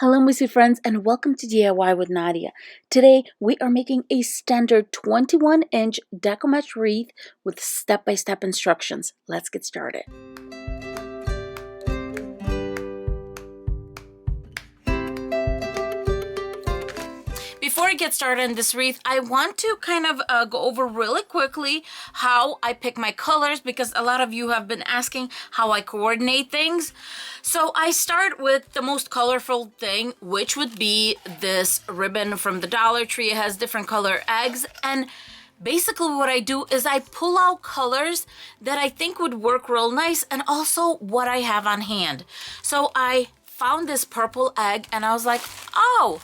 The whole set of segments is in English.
Hello Missy friends and welcome to DIY with Nadia. Today we are making a standard 21-inch Deco Mesh Wreath with step-by-step instructions. Let's get started. Before I get started in this wreath, I want to kind of go over really quickly how I pick my colors, because a lot of you have been asking how I coordinate things. So I start with the most colorful thing, which would be this ribbon from the Dollar Tree. It has different color eggs, and basically what I do is I pull out colors that I think would work real nice and also what I have on hand. So I found this purple egg and I was like, oh,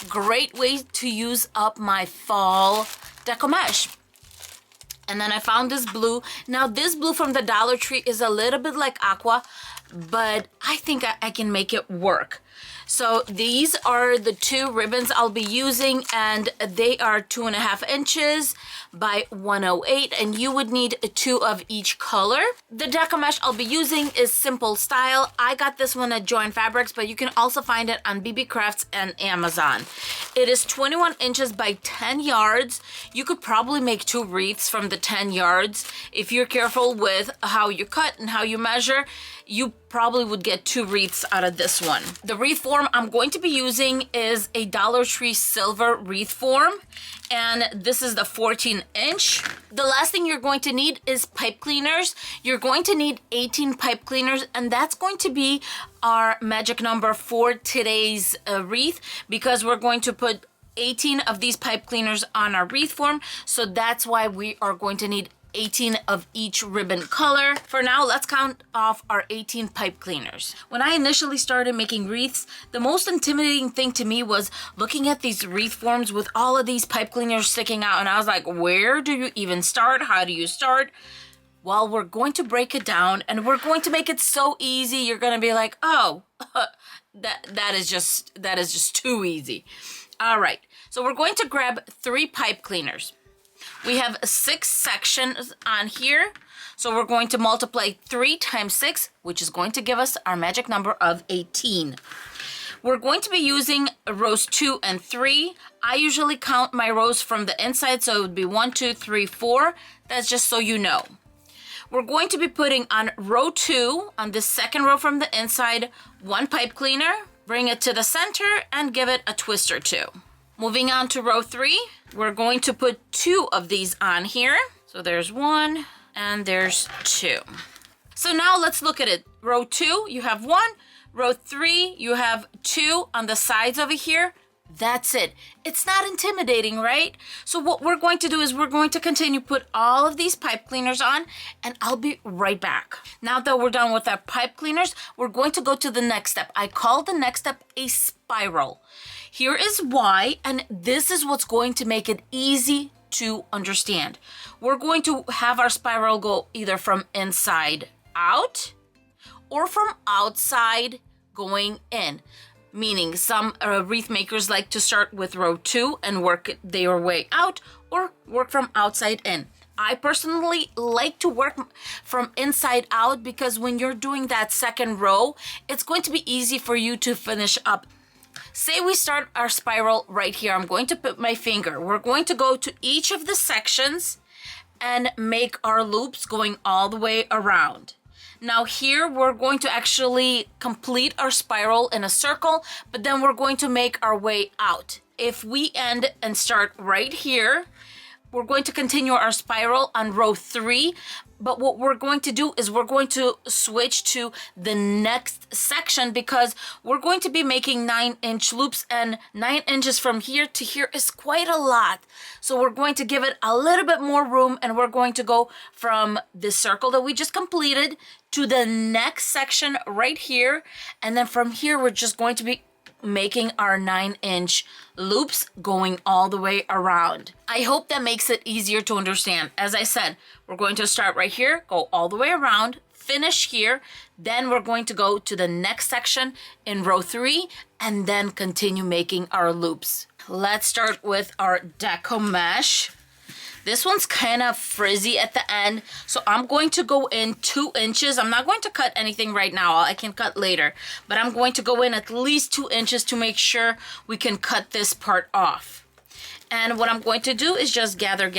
great way to use up my fall deco mesh. And then I found this blue. Now this blue from the Dollar Tree is a little bit like Aqua, but I think I can make it work. So these are the two ribbons I'll be using, and they are 2.5 inches by 108, and you would need 2 of each color. The deco mesh I'll be using is Simple Style. I got this one at Joint Fabrics, but you can also find it on BB Crafts and Amazon. It is 21 inches by 10 yards. You could probably make 2 wreaths from the 10 yards. If you're careful with how you cut and how you measure, you probably would get 2 wreaths out of this one. The wreath form I'm going to be using is a Dollar Tree silver wreath form, and this is the 14-inch. The last thing you're going to need is pipe cleaners. You're going to need 18 pipe cleaners, and that's going to be our magic number for today's wreath, because we're going to put 18 of these pipe cleaners on our wreath form. So that's why we are going to need 18 of each ribbon color. For now, let's count off our 18 pipe cleaners. When I initially started making wreaths, the most intimidating thing to me was looking at these wreath forms with all of these pipe cleaners sticking out, and I was like, where do you even start? How do you start? Well, we're going to break it down and we're going to make it so easy. You're going to be like, oh, that is just too easy. All right, so we're going to grab 3 pipe cleaners. We have 6 sections on here, so we're going to multiply 3 times 6, which is going to give us our magic number of 18. We're going to be using rows 2 and 3. I usually count my rows from the inside, so it would be 1, 2, 3, 4. That's just so you know. We're going to be putting on row 2, on the second row from the inside, 1 pipe cleaner, bring it to the center, and give it a twist or 2. Moving on to row 3, we're going to put 2 of these on here. So there's 1 and there's 2. So now let's look at it. Row 2, you have 1. Row 3, you have 2 on the sides over here. That's it. It's not intimidating, right? So what we're going to do is we're going to continue put all of these pipe cleaners on, and I'll be right back. Now that we're done with our pipe cleaners, we're going to go to the next step. I call the next step a spiral. Here is why, and this is what's going to make it easy to understand. We're going to have our spiral go either from inside out or from outside going in. Meaning some wreath makers like to start with row 2 and work their way out, or work from outside in. I personally like to work from inside out, because when you're doing that second row, it's going to be easy for you to finish up. Say we start our spiral right here. I'm going to put my finger. We're going to go to each of the sections and make our loops going all the way around. Now here we're going to actually complete our spiral in a circle, but then we're going to make our way out. If we end and start right here, we're going to continue our spiral on row 3, but what we're going to do is we're going to switch to the next section, because we're going to be making 9-inch loops, and 9 inches from here to here is quite a lot. So we're going to give it a little bit more room, and we're going to go from this circle that we just completed to the next section right here, and then from here we're just going to be making our 9-inch loops going all the way around. I hope that makes it easier to understand. As I said, we're going to start right here, go all the way around, finish here, then we're going to go to the next section in row 3, and then continue making our loops. Let's start with our deco mesh. This one's kind of frizzy at the end, so I'm going to go in 2 inches. I'm not going to cut anything right now. I can cut later, but I'm going to go in at least 2 inches to make sure we can cut this part off. And what I'm going to do is just gather.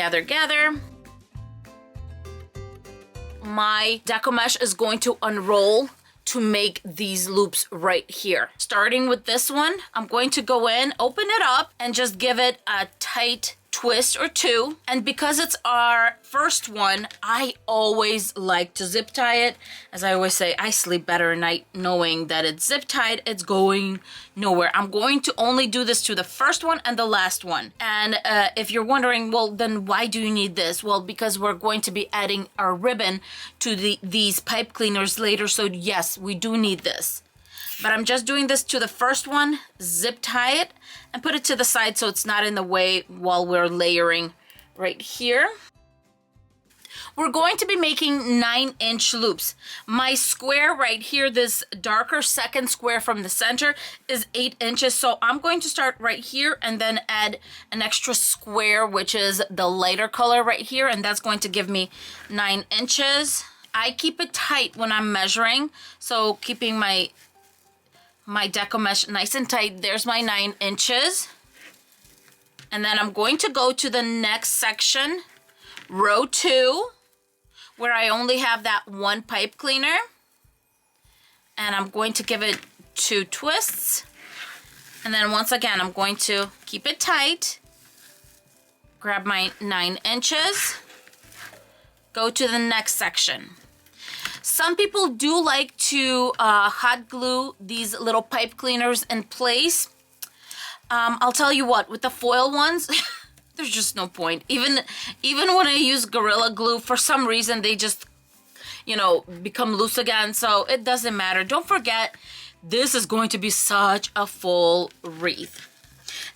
My Deco Mesh is going to unroll to make these loops right here. Starting with this one, I'm going to go in, open it up, and just give it a tight twist or 2. And because it's our first one, I always like to zip tie it. As I always say, I sleep better at night knowing that it's zip tied, it's going nowhere. I'm going to only do this to the first one and the last one. And if you're wondering, well, then why do you need this? Well, because we're going to be adding our ribbon to these pipe cleaners later. So yes, we do need this. But I'm just doing this to the first one, zip tie it, and put it to the side so it's not in the way while we're layering right here. We're going to be making 9-inch loops. My square right here, this darker second square from the center, is 8 inches. So I'm going to start right here and then add an extra square, which is the lighter color right here, and that's going to give me 9 inches. I keep it tight when I'm measuring, so keeping my Deco Mesh nice and tight. There's my 9 inches. And then I'm going to go to the next section, row 2, where I only have that 1 pipe cleaner. And I'm going to give it 2 twists. And then once again, I'm going to keep it tight, grab my 9 inches, go to the next section. Some people do like to hot glue these little pipe cleaners in place. I'll tell you what, with the foil ones, there's just no point. Even when I use Gorilla Glue, for some reason they just, you know, become loose again. So it doesn't matter. Don't forget, this is going to be such a full wreath.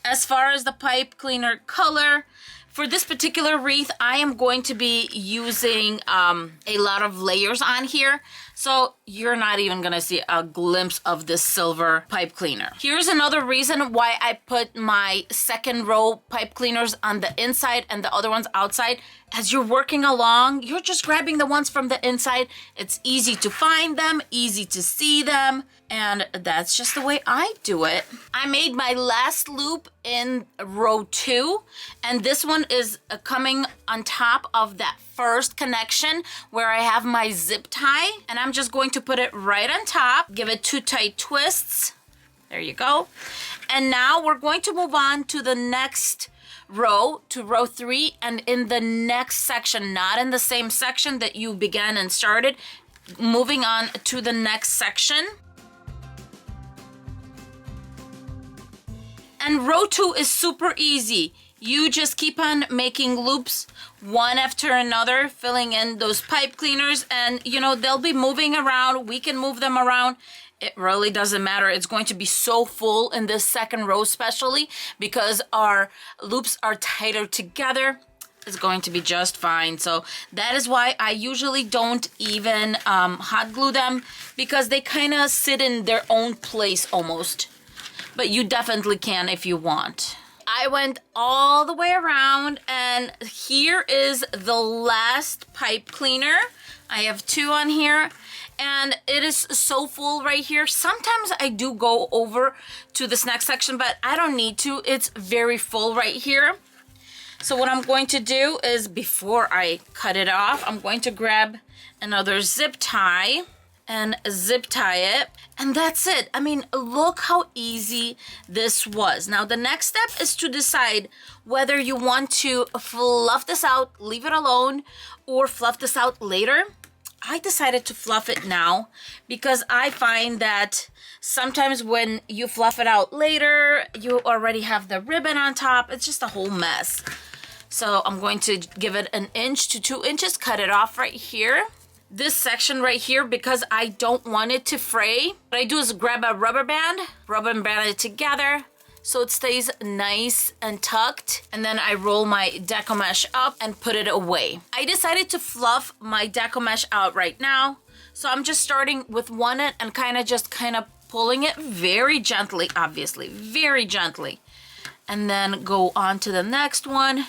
As far as the pipe cleaner color, for this particular wreath, I am going to be using a lot of layers on here. So you're not even gonna see a glimpse of this silver pipe cleaner. Here's another reason why I put my second row pipe cleaners on the inside and the other ones outside. As you're working along, you're just grabbing the ones from the inside. It's easy to find them, easy to see them, and that's just the way I do it. I made my last loop in row 2, and this one is coming on top of that first connection where I have my zip tie, and I'm just going to put it right on top, give it 2 tight twists. There you go. And now we're going to move on to the next row, to row 3, and in the next section, not in the same section that you began and started, moving on to the next section. And row 2 is super easy. You just keep on making loops one after another, filling in those pipe cleaners, and you know, they'll be moving around. We can move them around. It really doesn't matter. It's going to be so full in this second row, especially because our loops are tighter together. It's going to be just fine. So that is why I usually don't even hot glue them, because they kind of sit in their own place almost. But you definitely can if you want. I went all the way around, and here is the last pipe cleaner. I have 2 on here, and it is so full right here. Sometimes I do go over to this next section, but I don't need to. It's very full right here. So what I'm going to do is, before I cut it off, I'm going to grab another zip tie and zip tie it, and that's it. I mean, look how easy this was. Now the next step is to decide whether you want to fluff this out, leave it alone, or fluff this out later. I decided to fluff it now because I find that sometimes when you fluff it out later, you already have the ribbon on top. It's just a whole mess. So I'm going to give it 1 inch to 2 inches, cut it off right here. This section right here, because I don't want it to fray, what I do is grab a rubber band it together so it stays nice and tucked, and then I roll my Deco Mesh up and put it away. I decided to fluff my Deco Mesh out right now, so I'm just starting with one end and kind of pulling it very gently, obviously, very gently, and then go on to the next one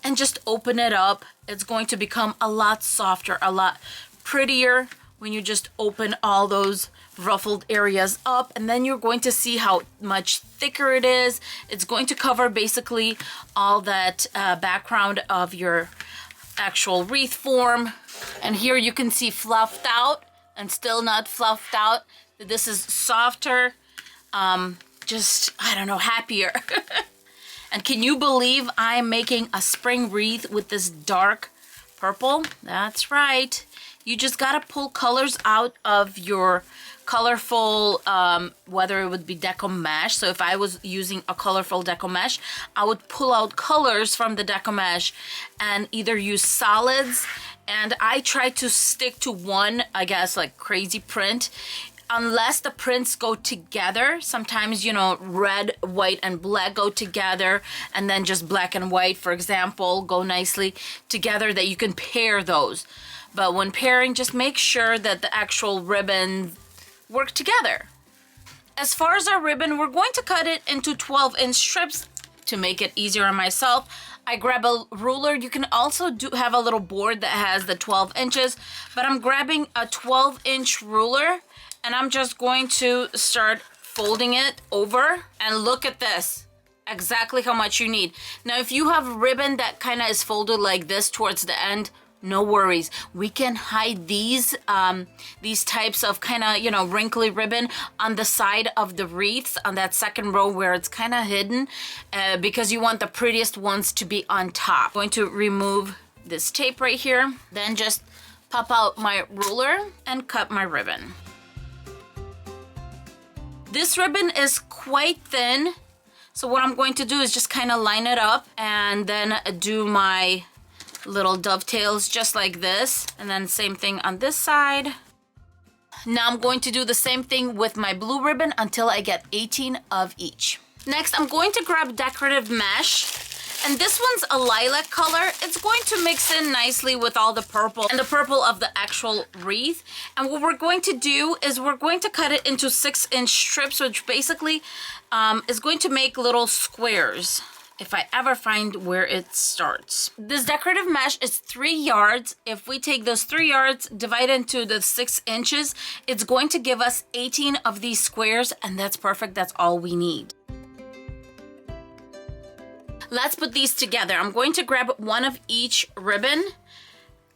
and just open it up. It's going to become a lot softer, a lot prettier when you just open all those ruffled areas up, and then you're going to see how much thicker it is. It's going to cover basically all that background of your actual wreath form. And here you can see fluffed out and still not fluffed out. This is softer, just, I don't know, happier. And can you believe I'm making a spring wreath with this dark purple? That's right. You just gotta pull colors out of your colorful, whether it would be Deco Mesh. So if I was using a colorful Deco Mesh, I would pull out colors from the Deco Mesh and either use solids, and I try to stick to one, I guess, like crazy print. Unless the prints go together, sometimes, you know, red, white, and black go together, and then just black and white, for example, go nicely together, that you can pair those. But when pairing, just make sure that the actual ribbons work together. As far as our ribbon, we're going to cut it into 12-inch strips to make it easier on myself. I grab a ruler. You can also have a little board that has the 12 inches, but I'm grabbing a 12-inch ruler, and I'm just going to start folding it over, and look at this. Exactly how much you need. Now, if you have ribbon that kind of is folded like this towards the end, no worries. We can hide these types of kind of, you know, wrinkly ribbon on the side of the wreaths on that second row where it's kind of hidden, because you want the prettiest ones to be on top. I'm going to remove this tape right here, then just pop out my ruler and cut my ribbon. This ribbon is quite thin, so what I'm going to do is just kind of line it up and then do my little dovetails just like this, and then same thing on this side. Now I'm going to do the same thing with my blue ribbon until I get 18 of each. Next, I'm going to grab Decorative Mesh, and this one's a lilac color. It's going to mix in nicely with all the purple and the purple of the actual wreath. And what we're going to do is we're going to cut it into 6-inch strips, which basically is going to make little squares, if I ever find where it starts. This decorative mesh is 3 yards. If we take those 3 yards, divide into the 6 inches, it's going to give us 18 of these squares, and that's perfect. That's all we need. Let's put these together. I'm going to grab one of each ribbon,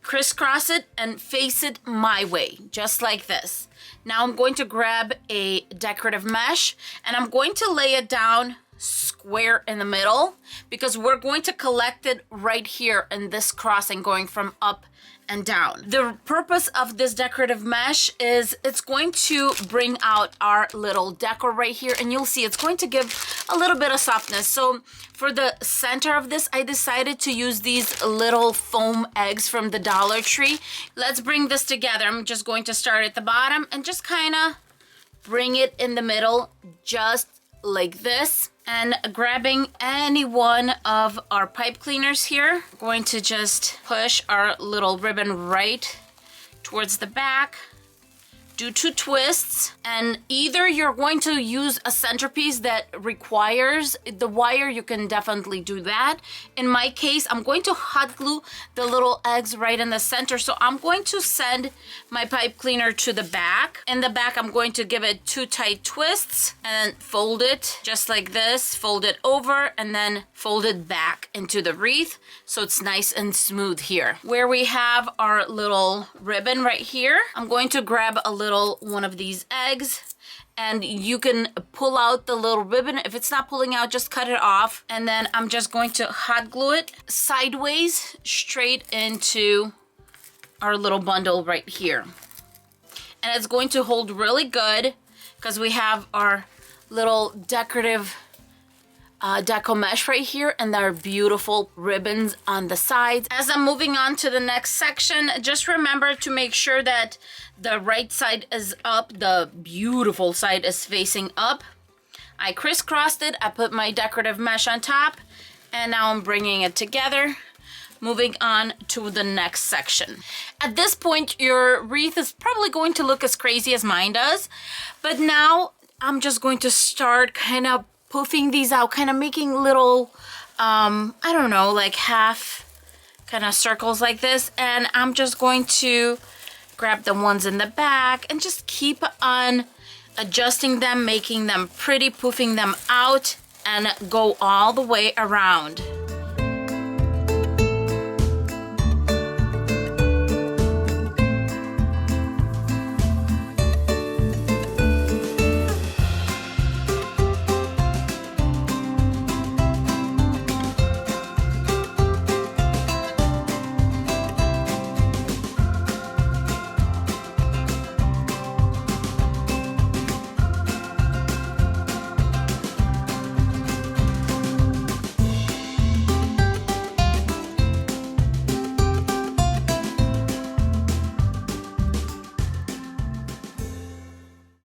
crisscross it, and face it my way, just like this. Now I'm going to grab a decorative mesh, and I'm going to lay it down square in the middle, because we're going to collect it right here in this crossing going from up and down. The purpose of this decorative mesh is it's going to bring out our little decor right here, and you'll see it's going to give a little bit of softness. So for the center of this, I decided to use these little foam eggs from the Dollar Tree. Let's bring this together. I'm just going to start at the bottom and just kind of bring it in the middle, just like this. And grabbing any one of our pipe cleaners here, going to just push our little ribbon right towards the back, do 2 twists, and either you're going to use a centerpiece that requires the wire, you can definitely do that. In my case, I'm going to hot glue the little eggs right in the center, so I'm going to send my pipe cleaner to the back. In the back, I'm going to give it 2 tight twists and then fold it just like this, fold it over, and then fold it back into the wreath so it's nice and smooth here. Where we have our little ribbon right here, I'm going to grab a little one of these eggs, and you can pull out the little ribbon. If it's not pulling out, just cut it off, and then I'm just going to hot glue it sideways straight into our little bundle right here. And it's going to hold really good because we have our little decorative Deco Mesh right here, and there are beautiful ribbons on the sides. As I'm moving on to the next section, just remember to make sure that the right side is up, the beautiful side is facing up. I crisscrossed it, I put my decorative mesh on top, and now I'm bringing it together. Moving on to the next section. At this point, your wreath is probably going to look as crazy as mine does, but now I'm just going to start kind of puffing these out, kind of making little I don't know, like half kind of circles like this, and I'm just going to grab the ones in the back and just keep on adjusting them, making them pretty, poofing them out, and go all the way around.